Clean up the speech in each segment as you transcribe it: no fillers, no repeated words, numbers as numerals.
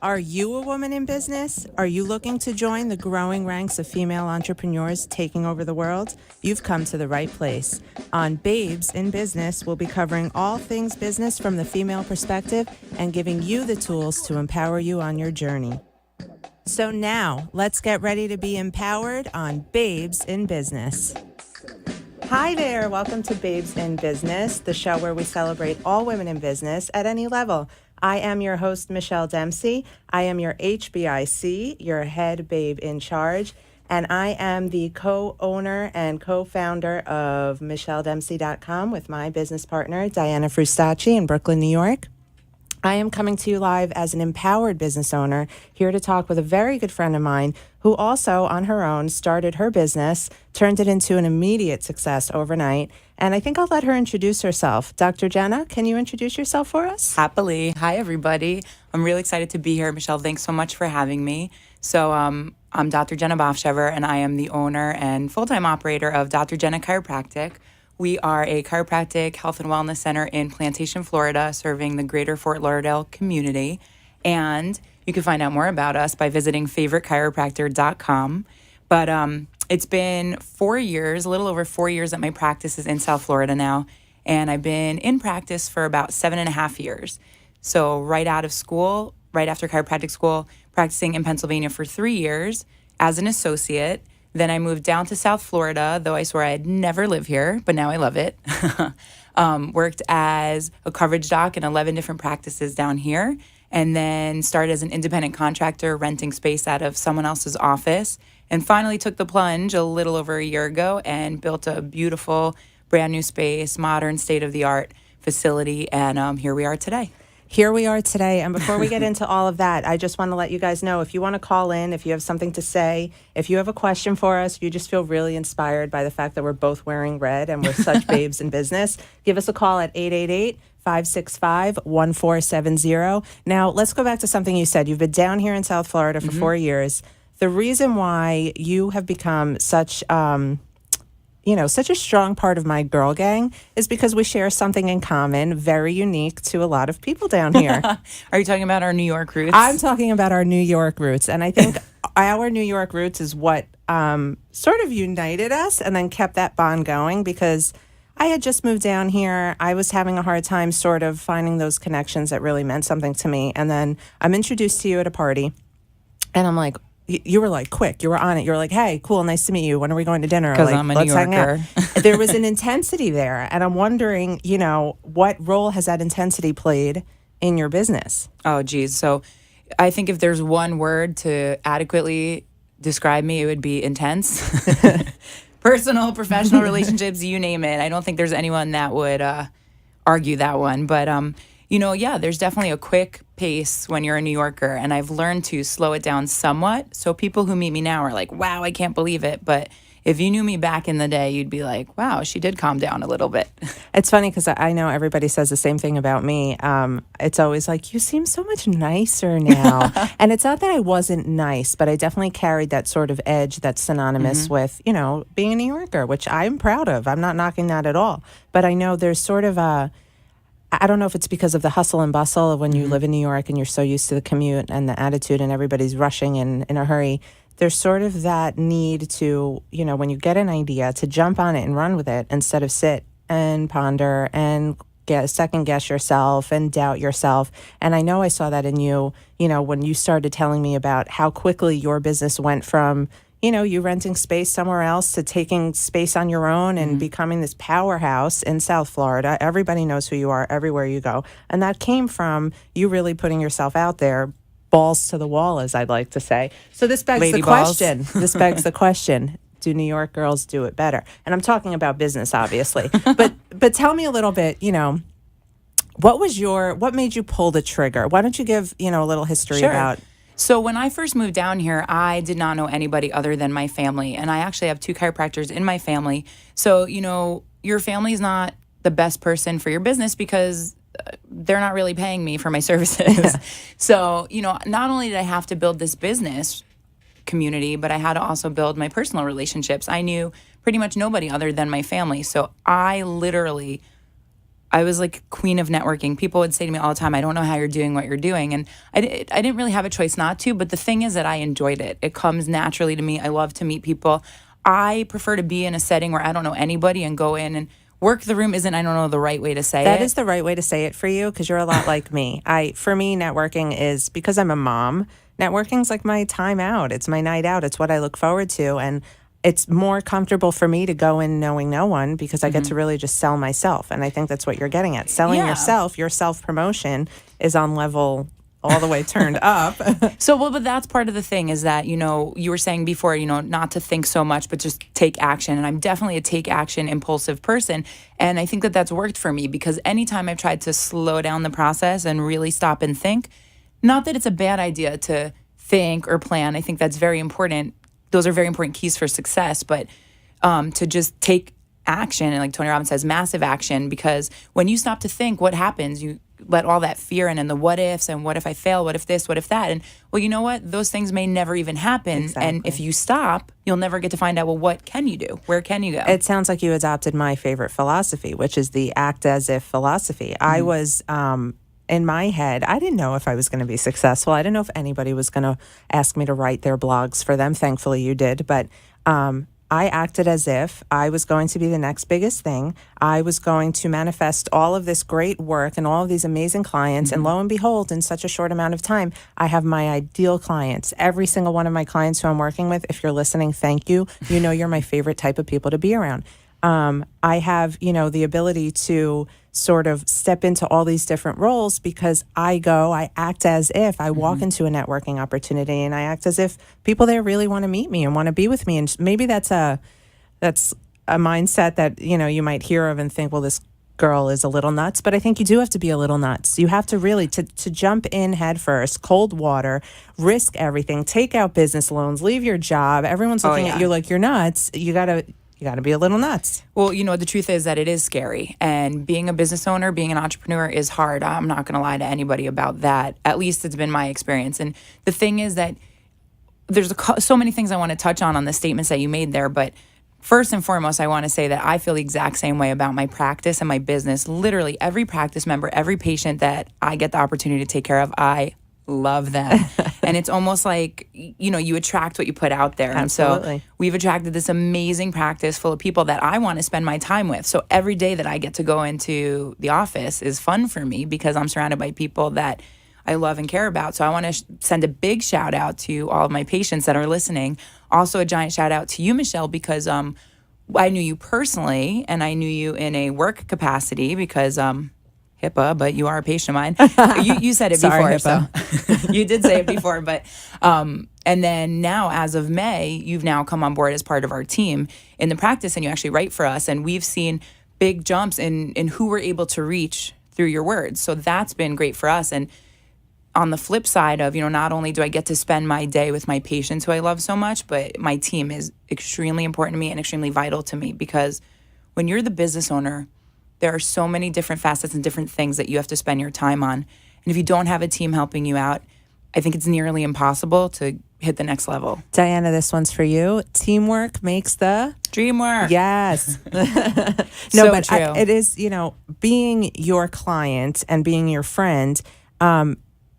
Are you a woman in business? Are you looking to join the growing ranks of female entrepreneurs taking over the world? You've come to the right place. On Babes in Business, we'll be covering all things business from the female perspective and giving you the tools to empower you on your journey. So now, let's get ready to be empowered on Babes in Business. Hi there, welcome to Babes in Business, the show where we celebrate all women in business at any level. I am your host, Michelle Dempsey. I am your HBIC, your head babe in charge, and I am the co-owner and co-founder of MichelleDempsey.com with my business partner, Diana Frustacci in Brooklyn, New York. I am coming to you live as an empowered business owner, here to talk with a very good friend of mine who also, on her own, started her business, turned it into an immediate success overnight. And I think I'll let her introduce herself. Dr. Gena, can you introduce yourself for us? Happily. Hi, everybody. I'm really excited to be here. Michelle, thanks so much for having me. So I'm Dr. Gena Bofshever, and I am the owner and full-time operator of Dr. Gena Chiropractic. We are a chiropractic health and wellness center in Plantation, Florida, serving the greater Fort Lauderdale community. And you can find out more about us by visiting favoritechiropractor.com. But it's been 4 years, a little over 4 years that my practice is in South Florida now. And I've been in practice for about 7.5 years. So right out of school, right after chiropractic school, practicing in Pennsylvania for 3 years as an associate. Then I moved down to South Florida, though I swore I'd never live here, but now I love it. Worked as a coverage doc in 11 different practices down here, and then started as an independent contractor renting space out of someone else's office, and finally took the plunge a little over a year ago and built a beautiful, brand new space, modern, state-of-the-art facility, and here we are today. Here we are today, and before we get into all of that, I just want to let you guys know, if you want to call in, if you have something to say, if you have a question for us, if you just feel really inspired by the fact that we're both wearing red and we're such babes in business, give us a call at 888-565-1470. Now, let's go back to something you said. You've been down here in South Florida for 4 years. The reason why you have become such such a strong part of my girl gang is because we share something in common, very unique to a lot of people down here. Are you talking about our New York roots? I'm talking about our New York roots. And I think our New York roots is what sort of united us and then kept that bond going, because I had just moved down here. I was having a hard time sort of finding those connections that really meant something to me. And then I'm introduced to you at a party, and I'm like, you were like quick. You were on it. You were like, hey, cool, nice to meet you. When are we going to dinner? Because like, I'm a New Yorker. There was an intensity there. And I'm wondering, what role has that intensity played in your business? Oh, geez. So I think if there's one word to adequately describe me, it would be intense. Personal, professional relationships, you name it. I don't think there's anyone that would argue that one. But there's definitely a quick pace when you're a New Yorker, and I've learned to slow it down somewhat. So people who meet me now are like, wow, I can't believe it. But if you knew me back in the day, you'd be like, wow, she did calm down a little bit. It's funny because I know everybody says the same thing about me. It's always like, you seem so much nicer now. And it's not that I wasn't nice, but I definitely carried that sort of edge that's synonymous with, being a New Yorker, which I'm proud of. I'm not knocking that at all. But I know there's sort of I don't know if it's because of the hustle and bustle of when you live in New York and you're so used to the commute and the attitude and everybody's rushing in a hurry. There's sort of that need to, when you get an idea, to jump on it and run with it instead of sit and ponder and second guess yourself and doubt yourself. And I know I saw that in you, when you started telling me about how quickly your business went from you renting space somewhere else to taking space on your own and becoming this powerhouse in South Florida. Everybody knows who you are everywhere you go. And that came from you really putting yourself out there, balls to the wall, as I'd like to say. So this begs Lady the balls. question. This begs the question. Do New York girls do it better? And I'm talking about business, obviously. But tell me a little bit, what made you pull the trigger? Why don't you give, a little history Sure. about... So when I first moved down here, I did not know anybody other than my family. And I actually have 2 chiropractors in my family. So, your family's not the best person for your business because they're not really paying me for my services. Yeah. So, not only did I have to build this business community, but I had to also build my personal relationships. I knew pretty much nobody other than my family. So I I was like queen of networking. People would say to me all the time, I don't know how you're doing what you're doing. And I didn't really have a choice not to. But the thing is that I enjoyed it. It comes naturally to me. I love to meet people. I prefer to be in a setting where I don't know anybody and go in and work the room isn't, I don't know the right way to say it. That is the right way to say it for you, because you're a lot like me. For me, networking is, because I'm a mom, networking's like my time out. It's my night out. It's what I look forward to. And it's more comfortable for me to go in knowing no one, because I get to really just sell myself. And I think that's what you're getting at. Selling yourself, your self-promotion is on level all the way turned up. But that's part of the thing is that, you were saying before, not to think so much, but just take action. And I'm definitely a take action, impulsive person. And I think that that's worked for me, because anytime I've tried to slow down the process and really stop and think, not that it's a bad idea to think or plan. I think that's very important. Those are very important keys for success. But to just take action, and like Tony Robbins says, massive action, because when you stop to think, what happens? You let all that fear in and the what ifs and what if I fail, what if this, what if that. And well, you know what? Those things may never even happen. Exactly. And if you stop, you'll never get to find out, well, what can you do? Where can you go? It sounds like you adopted my favorite philosophy, which is the act as if philosophy. I was in my head, I didn't know if I was going to be successful. I didn't know if anybody was going to ask me to write their blogs for them. Thankfully, you did. But I acted as if I was going to be the next biggest thing. I was going to manifest all of this great work and all of these amazing clients. And lo and behold, in such a short amount of time, I have my ideal clients. Every single one of my clients who I'm working with, if you're listening, thank you. You know you're my favorite type of people to be around. I have, the ability to sort of step into all these different roles, because I act as if I walk into a networking opportunity, and I act as if people there really want to meet me and want to be with me. And maybe that's a mindset that, you might hear of and think, well, this girl is a little nuts. But I think you do have to be a little nuts. You have to really, to jump in head first, cold water, risk everything, take out business loans, leave your job. Everyone's looking at you like you're nuts. You got to be a little nuts. Well, the truth is that it is scary. And being a business owner, being an entrepreneur is hard. I'm not going to lie to anybody about that. At least it's been my experience. And the thing is that there's so many things I want to touch on the statements that you made there. But first and foremost, I want to say that I feel the exact same way about my practice and my business. Literally, every practice member, every patient that I get the opportunity to take care of, I love them. And it's almost like, you attract what you put out there. Absolutely. And so we've attracted this amazing practice full of people that I want to spend my time with. So every day that I get to go into the office is fun for me, because I'm surrounded by people that I love and care about. So I want to send a big shout out to all of my patients that are listening. Also a giant shout out to you, Michelle, because I knew you personally, and I knew you in a work capacity, because HIPAA, but you are a patient of mine. You said it Sorry, before, HIPAA. So you did say it before, but and then now, as of May, you've now come on board as part of our team in the practice, and you actually write for us, and we've seen big jumps in who we're able to reach through your words. So that's been great for us. And on the flip side of, not only do I get to spend my day with my patients who I love so much, but my team is extremely important to me and extremely vital to me, because when you're the business owner, there are so many different facets and different things that you have to spend your time on. And if you don't have a team helping you out, I think it's nearly impossible to hit the next level. Diana, this one's for you. Teamwork makes the dream work. Yes. True. It is, being your client and being your friend,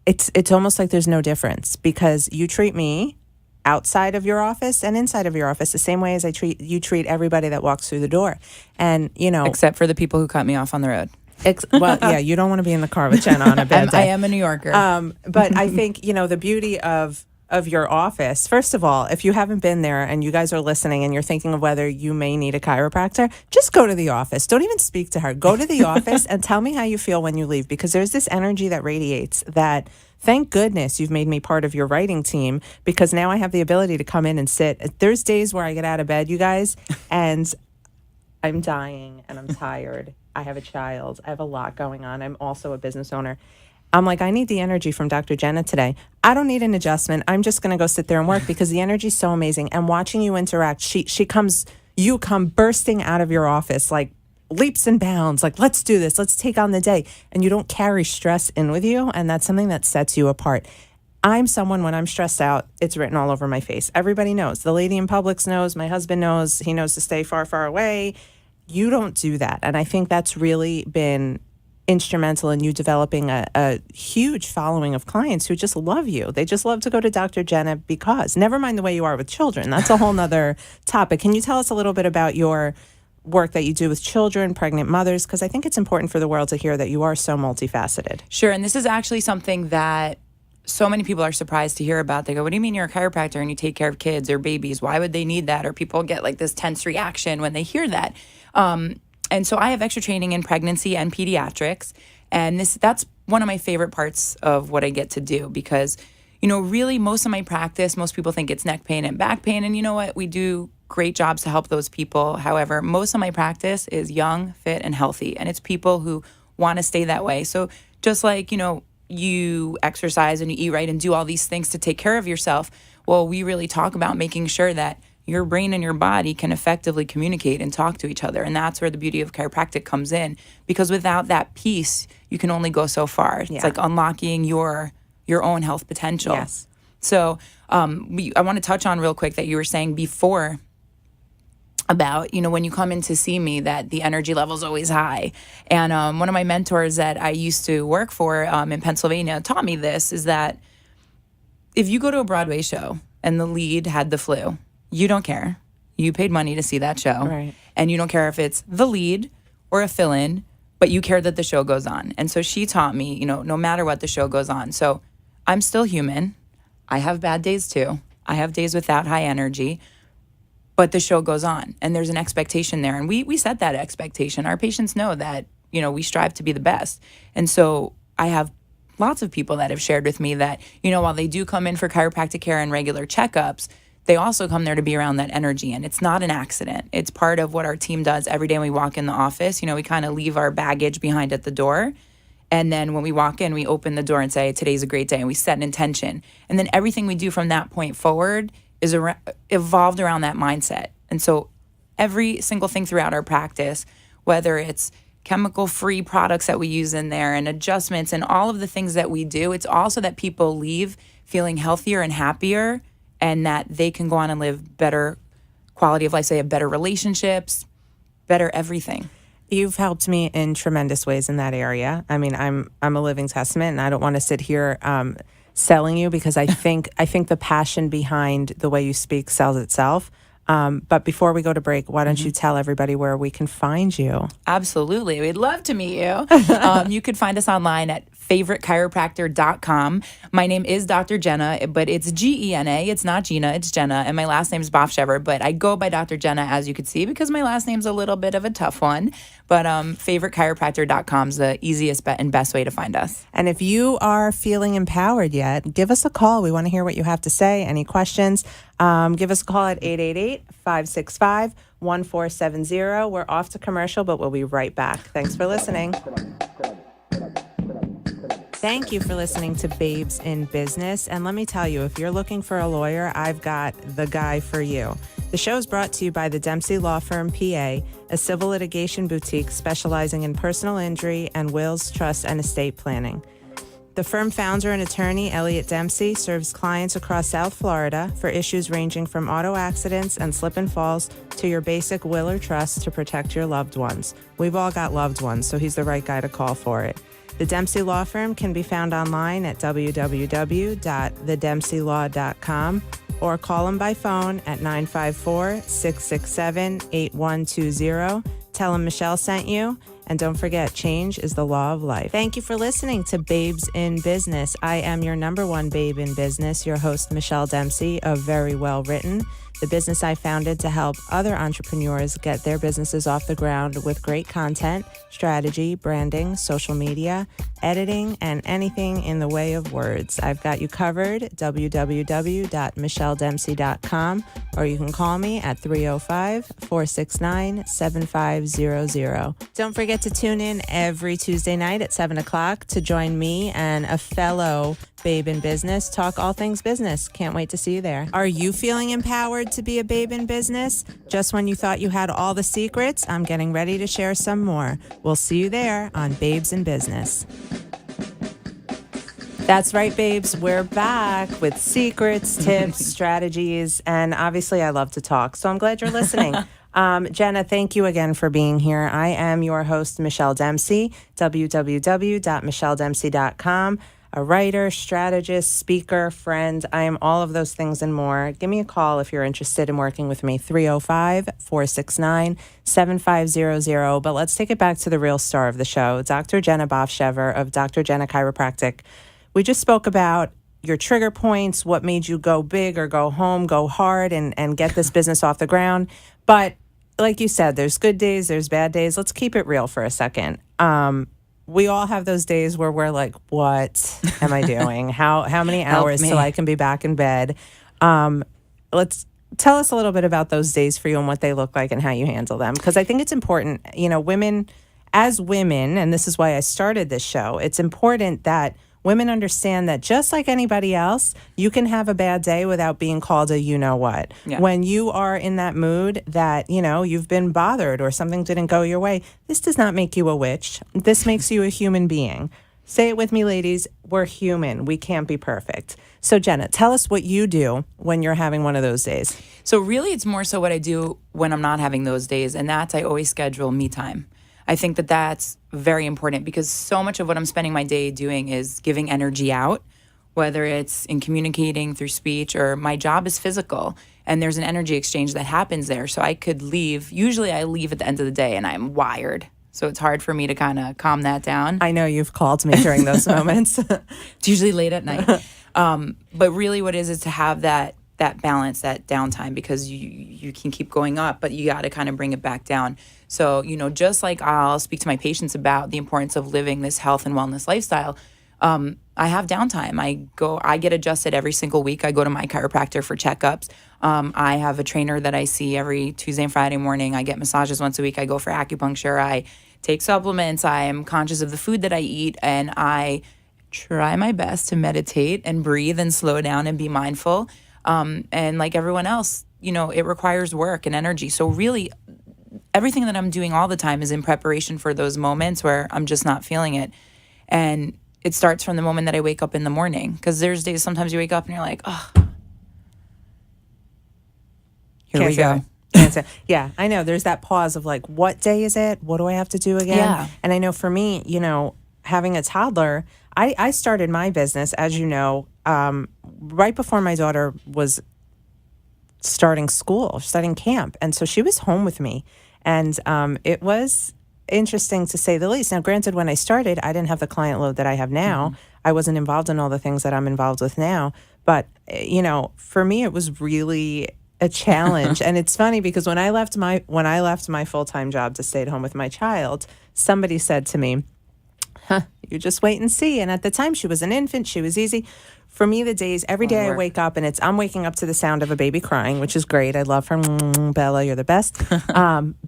it's almost like there's no difference, because you treat me outside of your office and inside of your office the same way as you treat everybody that walks through the door. And, except for the people who cut me off on the road. Well, yeah, you don't want to be in the car with Jenna on a bad day. I am a New Yorker. But I think, the beauty of your office, first of all, if you haven't been there and you guys are listening and you're thinking of whether you may need a chiropractor, just go to the office. Don't even speak to her. Go to the office and tell me how you feel when you leave, because there's this energy that radiates that, thank goodness you've made me part of your writing team, because now I have the ability to come in and sit. There's days where I get out of bed, you guys, and I'm dying and I'm tired. I have a child. I have a lot going on. I'm also a business owner. I'm like, I need the energy from Dr. Gena today. I don't need an adjustment. I'm just going to go sit there and work, because the energy is so amazing. And watching you interact, you come bursting out of your office like leaps and bounds, like, let's do this. Let's take on the day. And you don't carry stress in with you. And that's something that sets you apart. I'm someone, when I'm stressed out, it's written all over my face. Everybody knows. The lady in Publix knows. My husband knows. He knows to stay far, far away. you don't do that. And I think that's really been instrumental in you developing a huge following of clients who just love you. They just love to go to Dr. Gena because, never mind the way you are with children. That's a whole nother topic. Can you tell us a little bit about your work that you do with children, pregnant mothers? Because I think it's important for the world to hear that you are so multifaceted. Sure. And this is actually something that so many people are surprised to hear about. They go, what do you mean you're a chiropractor and you take care of kids or babies? Why would they need that? Or people get like this tense reaction when they hear that. And so I have extra training in pregnancy and pediatrics. And that's one of my favorite parts of what I get to do because, really most of my practice, most people think it's neck pain and back pain. And you know what? We do great jobs to help those people. However, most of my practice is young, fit, and healthy. And it's people who want to stay that way. So just like, you exercise and you eat right and do all these things to take care of yourself. Well, we really talk about making sure that your brain and your body can effectively communicate and talk to each other. And that's where the beauty of chiropractic comes in. Because without that piece, you can only go so far. It's like unlocking your own health potential. Yes. So I want to touch on real quick that you were saying before about, when you come in to see me, that the energy level is always high. And one of my mentors that I used to work for in Pennsylvania taught me this, is that if you go to a Broadway show and the lead had the flu, you don't care. You paid money to see that show. Right. And you don't care if it's the lead or a fill-in, but you care that the show goes on. And so she taught me, no matter what, the show goes on. So I'm still human. I have bad days too. I have days without high energy, but the show goes on and there's an expectation there. And we set that expectation. Our patients know that, we strive to be the best. And so I have lots of people that have shared with me that, while they do come in for chiropractic care and regular checkups, they also come there to be around that energy. And it's not an accident. It's part of what our team does every day when we walk in the office. We kind of leave our baggage behind at the door. And then when we walk in, we open the door and say, today's a great day. And we set an intention. And then everything we do from that point forward is evolved around that mindset. And so every single thing throughout our practice, whether it's chemical-free products that we use in there and adjustments and all of the things that we do, it's also that people leave feeling healthier and happier, and that they can go on and live better quality of life. So they have better relationships, better everything. You've helped me in tremendous ways in that area. I mean, I'm a living testament, and I don't want to sit here selling you, because I think the passion behind the way you speak sells itself. But before we go to break, why don't you tell everybody where we can find you? Absolutely. We'd love to meet you. You could find us online at favoritechiropractor.com. My name is Dr. Gena, but it's Gena. It's not Gena, it's Gena. And my last name is Bofshever, but I go by Dr. Gena, as you could see, because my last name's a little bit of a tough one. But favoritechiropractor.com is the easiest and best way to find us. And if you are feeling empowered yet, give us a call. We want to hear what you have to say. Any questions? Give us a call at 888-565-1470. We're off to commercial, but we'll be right back. Thanks for listening. Thank you for listening to Babes in Business. And let me tell you, if you're looking for a lawyer, I've got the guy for you. The show is brought to you by the Dempsey Law Firm, PA, a civil litigation boutique specializing in personal injury and wills, trust, and estate planning. The firm founder and attorney, Elliot Dempsey, serves clients across South Florida for issues ranging from auto accidents and slip and falls to your basic will or trust to protect your loved ones. We've all got loved ones, so he's the right guy to call for it. The Dempsey Law Firm can be found online at www.thedempseylaw.com or call him by phone at 954-667-8120. Tell him Michelle sent you. And don't forget, change is the law of life. Thank you for listening to Babes in Business. I am your number one babe in business, your host, Michelle Dempsey of Very Well Written, the business I founded to help other entrepreneurs get their businesses off the ground with great content, strategy, branding, social media, editing, and anything in the way of words. I've got you covered, www.michelledempsey.com, or you can call me at 305-469-7500. Don't forget to tune in every Tuesday night at 7 o'clock to join me and a fellow babe in business talk all things business. Can't wait to see you there. Are you feeling empowered to be a babe in business? Just when you thought you had all the secrets, I'm getting ready to share some more. We'll see you there on Babes in Business. That's right, babes. We're back with secrets, tips, strategies, and obviously I love to talk, so I'm glad you're listening. Gena, thank you again for being here. I am your host, Michelle Dempsey, www.michelledempsey.com, a writer, strategist, speaker, friend. I am all of those things and more. Give me a call if you're interested in working with me, 305-469-7500. But let's take it back to the real star of the show, Dr. Gena Bofshever of Dr. Gena Chiropractic. We just spoke about your trigger points, what made you go big or go home, go hard, and get this business off the ground. But like you said, there's good days, there's bad days. Let's keep it real for a second. We all have those days where we're like, what am I doing? How many hours till I can be back in bed? Let's tell us a little bit about those days for you and what they look like and how you handle them. Because I think it's important, women, as women, and this is why I started this show, it's important that women understand that just like anybody else, you can have a bad day without being called a you-know-what. Yeah. When you are in that mood that, you've been bothered or something didn't go your way, this does not make you a witch. This makes you a human being. Say it with me, ladies. We're human. We can't be perfect. So, Gena, tell us what you do when you're having one of those days. So really, it's more so what I do when I'm not having those days, and that's I always schedule me time. I think that that's very important because so much of what I'm spending my day doing is giving energy out, whether it's in communicating through speech or my job is physical and there's an energy exchange that happens there. So I could leave. Usually I leave at the end of the day and I'm wired. So it's hard for me to kind of calm that down. I know you've called me during those moments. It's usually late at night. But really what it is to have that balance, that downtime, because you can keep going up, but you got to kind of bring it back down. So, just like I'll speak to my patients about the importance of living this health and wellness lifestyle, I have downtime. I get adjusted every single week. I go to my chiropractor for checkups. I have a trainer that I see every Tuesday and Friday morning. I get massages once a week. I go for acupuncture. I take supplements. I am conscious of the food that I eat, and I try my best to meditate and breathe and slow down and be mindful. And like everyone else, it requires work and energy. So really, everything that I'm doing all the time is in preparation for those moments where I'm just not feeling it. And it starts from the moment that I wake up in the morning. Because there's days sometimes you wake up and you're like, oh, here we go. Yeah, I know. There's that pause of like, what day is it? What do I have to do again? Yeah. And I know for me, having a toddler, I started my business, as you know, right before my daughter was starting school, starting camp. And so she was home with me. And it was interesting to say the least. Now, granted, when I started, I didn't have the client load that I have now. Mm-hmm. I wasn't involved in all the things that I'm involved with now. But, for me, it was really a challenge. And it's funny because when I left my full-time job to stay at home with my child, somebody said to me, you just wait and see. And at the time, she was an infant. She was easy. For me, the days, every day I wake up and I'm waking up to the sound of a baby crying, which is great. I love her. Bella, you're the best.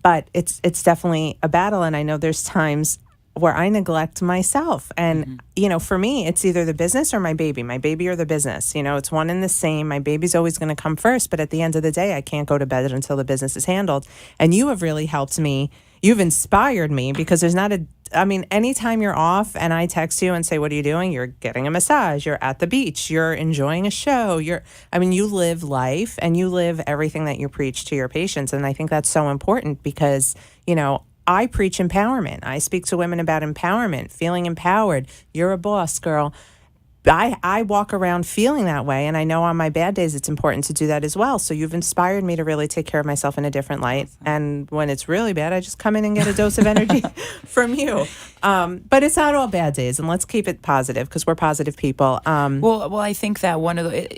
But it's definitely a battle. And I know there's times where I neglect myself. And, for me, it's either the business or my baby or the business. It's one and the same. My baby's always going to come first. But at the end of the day, I can't go to bed until the business is handled. And you have really helped me. You've inspired me because there's not anytime you're off and I text you and say, what are you doing? You're getting a massage. You're at the beach. You're enjoying a show. You live life and you live everything that you preach to your patients. And I think that's so important because, I preach empowerment. I speak to women about empowerment, feeling empowered. You're a boss, girl. I walk around feeling that way, and I know on my bad days it's important to do that as well. So you've inspired me to really take care of myself in a different light. Awesome. And when it's really bad, I just come in and get a dose of energy from you. But it's not all bad days, and let's keep it positive because we're positive people. Well, I think that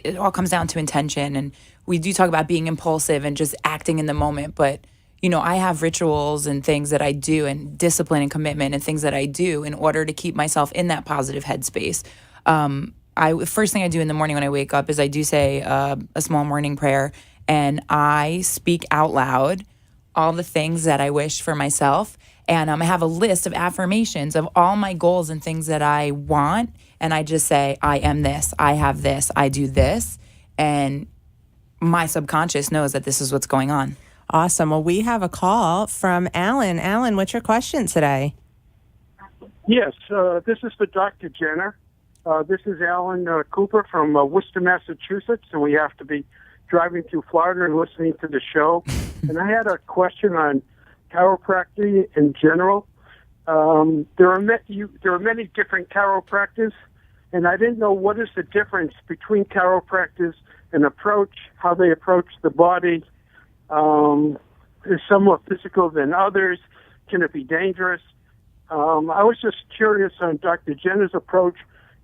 it all comes down to intention, and we do talk about being impulsive and just acting in the moment, but I have rituals and things that I do and discipline and commitment and things that I do in order to keep myself in that positive headspace. First thing I do in the morning when I wake up is I do say a small morning prayer, and I speak out loud all the things that I wish for myself. And I have a list of affirmations of all my goals and things that I want. And I just say, I am this, I have this, I do this. And my subconscious knows that this is what's going on. Awesome. Well, we have a call from Alan. Alan, what's your question today? Yes, this is for Dr. Gena. This is Alan Cooper from Worcester, Massachusetts, and we have to be driving through Florida and listening to the show. and I had a question on chiropractic in general. There are many different chiropractors, and I didn't know what is the difference between chiropractors and how they approach the body. Is some more physical than others? Can it be dangerous? I was just curious on Dr. Jena's approach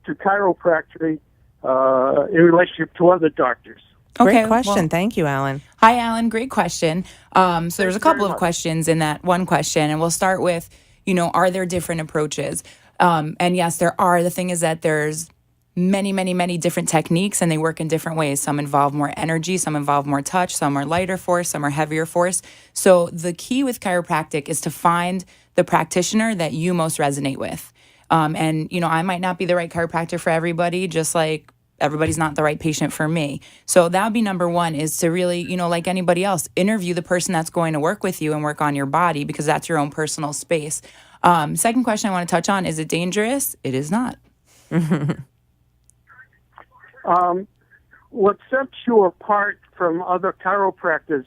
to chiropractic in relationship to other doctors. Great question. Thank you, Alan. Hi, Alan. Great question. So there's a couple of questions in that one question, and we'll start with, are there different approaches? And yes, there are. The thing is that there's many, many, many different techniques, and they work in different ways. Some involve more energy, some involve more touch, some are lighter force, some are heavier force. So the key with chiropractic is to find the practitioner that you most resonate with. And I might not be the right chiropractor for everybody, just like everybody's not the right patient for me. So that would be number one, is to really, like anybody else, interview the person that's going to work with you and work on your body, because that's your own personal space. Second question I want to touch on, is it dangerous? It is not. What sets you apart from other chiropractors?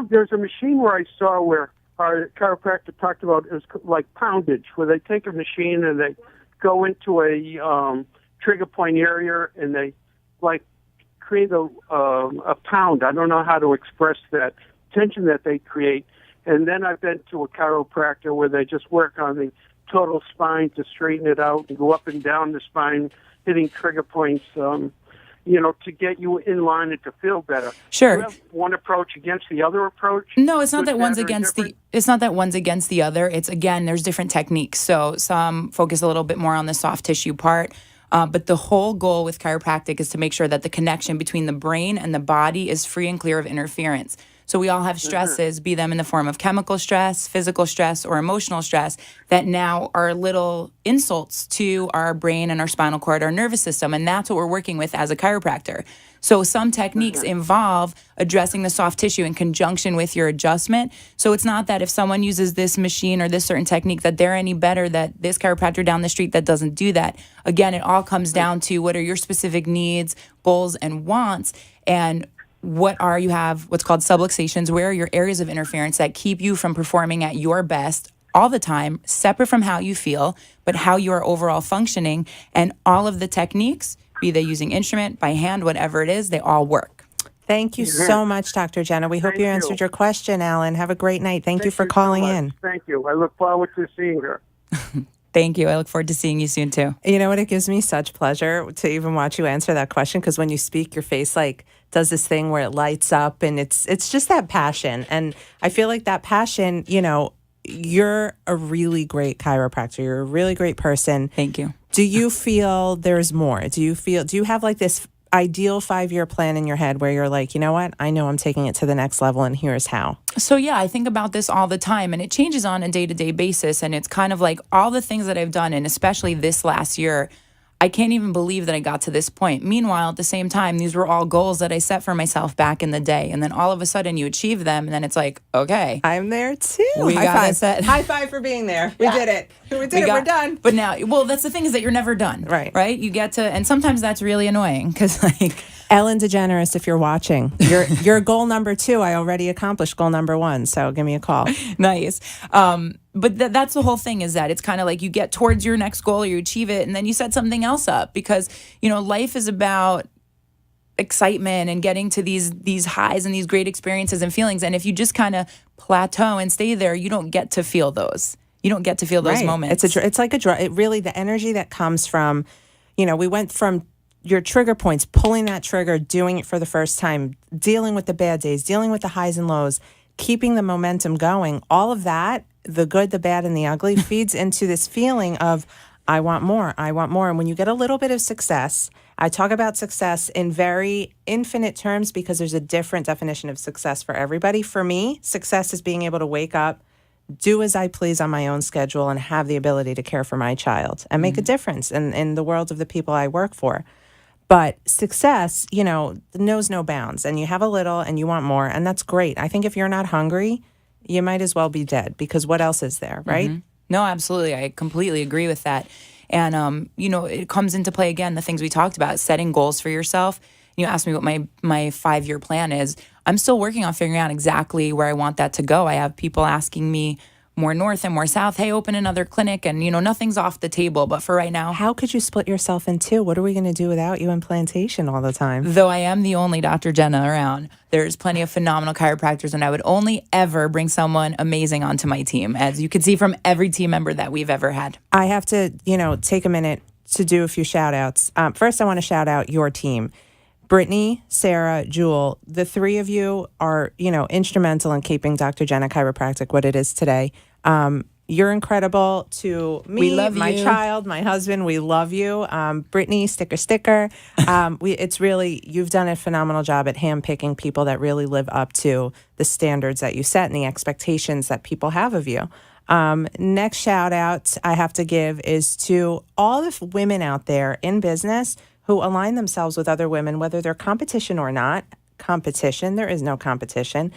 There's a machine where I saw where our chiropractor talked about is like poundage, where they take a machine and they go into a trigger point area and they like create a pound. I don't know how to express that tension that they create. And then I've been to a chiropractor where they just work on the total spine to straighten it out and go up and down the spine, hitting trigger points, to get you in line and to feel better. Sure. Do you have one approach against the other approach? No, it's not that one's against it's not that one's against the other. It's, again, there's different techniques. So some focus a little bit more on the soft tissue part. But the whole goal with chiropractic is to make sure that the connection between the brain and the body is free and clear of interference. So we all have stresses, be them in the form of chemical stress, physical stress, or emotional stress, that now are little insults to our brain and our spinal cord, our nervous system. And that's what we're working with as a chiropractor. So some techniques involve addressing the soft tissue in conjunction with your adjustment. So it's not that if someone uses this machine or this certain technique that they're any better, that this chiropractor down the street that doesn't do that. Again, it all comes down to what are your specific needs, goals, and wants, and you have what's called subluxations. Where are your areas of interference that keep you from performing at your best all the time, separate from how you feel, but how you are overall functioning. And all of the techniques, be they using instrument, by hand, whatever it is, they all work. Thank you so much, Dr. Jena. We hope you answered your question, Alan. Have a great night. Thank you for calling in. Thank you. I look forward to seeing her. Thank you. I look forward to seeing you soon, too. You know what? It gives me such pleasure to even watch you answer that question, because when you speak, your face does this thing where it lights up, and it's just that passion. And I feel like that passion, you're a really great chiropractor. You're a really great person. Thank you. Do you feel there's more? Do you have like this ideal 5-year plan in your head where you're like, you know what? I know I'm taking it to the next level, and here's how. So yeah, I think about this all the time, and it changes on a day-to-day basis. And it's kind of like all the things that I've done, and especially this last year, I can't even believe that I got to this point. Meanwhile, at the same time, these were all goals that I set for myself back in the day. And then all of a sudden you achieve them, and then it's like, okay. I'm there too. High five. High five for being there. We did it. We're done. But now, that's the thing, is that you're never done. Right? You get to, and sometimes that's really annoying, because Ellen DeGeneres, if you're watching, your goal number 2, I already accomplished goal number 1. So give me a call. Nice. But that's the whole thing, is that it's kind of like you get towards your next goal, or you achieve it, and then you set something else up, because, life is about excitement and getting to these highs and these great experiences and feelings. And if you just kind of plateau and stay there, you don't get to feel those. You don't get to feel those moments. It's like a drug. It really, the energy that comes from, we went from your trigger points, pulling that trigger, doing it for the first time, dealing with the bad days, dealing with the highs and lows, keeping the momentum going. All of that, the good, the bad, and the ugly, feeds into this feeling of, I want more, I want more. And when you get a little bit of success, I talk about success in very infinite terms, because there's a different definition of success for everybody. For me, success is being able to wake up, do as I please on my own schedule, and have the ability to care for my child and make a difference in the world of the people I work for. But success, knows no bounds, and you have a little and you want more, and that's great. I think if you're not hungry, you might as well be dead, because what else is there, right? Mm-hmm. No, absolutely. I completely agree with that. And, it comes into play again, the things we talked about, setting goals for yourself. you asked me what my 5-year plan is. I'm still working on figuring out exactly where I want that to go. I have people asking me more north and more south, hey, open another clinic, and nothing's off the table. But for right now, How could you split yourself in two? What are we going to do without you in Plantation all the time? though I am the only Dr. Gena around, there's plenty of phenomenal chiropractors, and I would only ever bring someone amazing onto my team, as you can see from every team member that we've ever had. I have to, take a minute to do a few shout outs. First, I want to shout out your team. Brittany, Sarah, Jewel, the three of you are, instrumental in keeping Dr. Gena Chiropractic what it is today. You're incredible to me, We love my you. child, my husband. We love you. Brittany, sticker. You've done a phenomenal job at handpicking people that really live up to the standards that you set and the expectations that people have of you. Next shout out I have to give is to all the women out there in business who align themselves with other women, whether they're competition or not. Competition, there is no competition.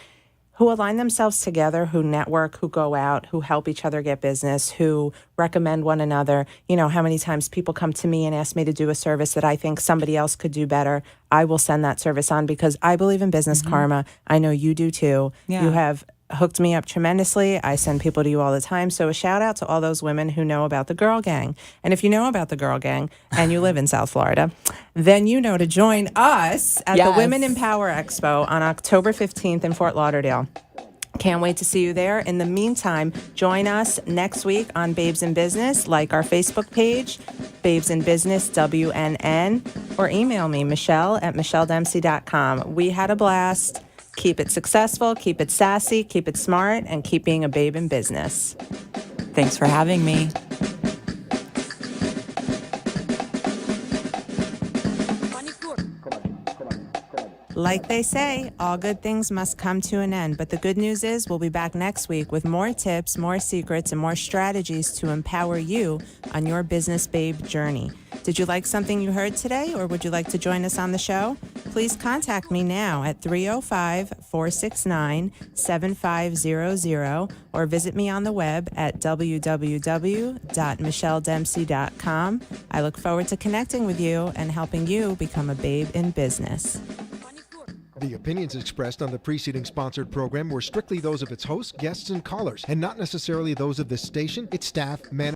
Who align themselves together, who network, who go out, who help each other get business, who recommend one another. How many times people come to me and ask me to do a service that I think somebody else could do better. I will send that service on because I believe in business karma. I know you do too. Yeah. You have hooked me up tremendously. I send people to you all the time. So a shout out to all those women who know about the Girl Gang. And if you know about the Girl Gang and you live in South Florida, then you know to join us at the Yes. Women in Power Expo on October 15th in Fort Lauderdale. Can't wait to see you there. In the meantime, join us next week on Babes in Business, like our Facebook page, Babes in Business, WNN, or email me, Michelle at michelledempsey.com. We had a blast. Keep it successful, keep it sassy, keep it smart, and keep being a babe in business. Thanks for having me. Like they say, all good things must come to an end. But the good news is we'll be back next week with more tips, more secrets, and more strategies to empower you on your business babe journey. Did you like something you heard today, or would you like to join us on the show? Please contact me now at 305-469-7500 or visit me on the web at www.michelledempsey.com. I look forward to connecting with you and helping you become a babe in business. The opinions expressed on the preceding sponsored program were strictly those of its hosts, guests, and callers, and not necessarily those of this station, its staff, management,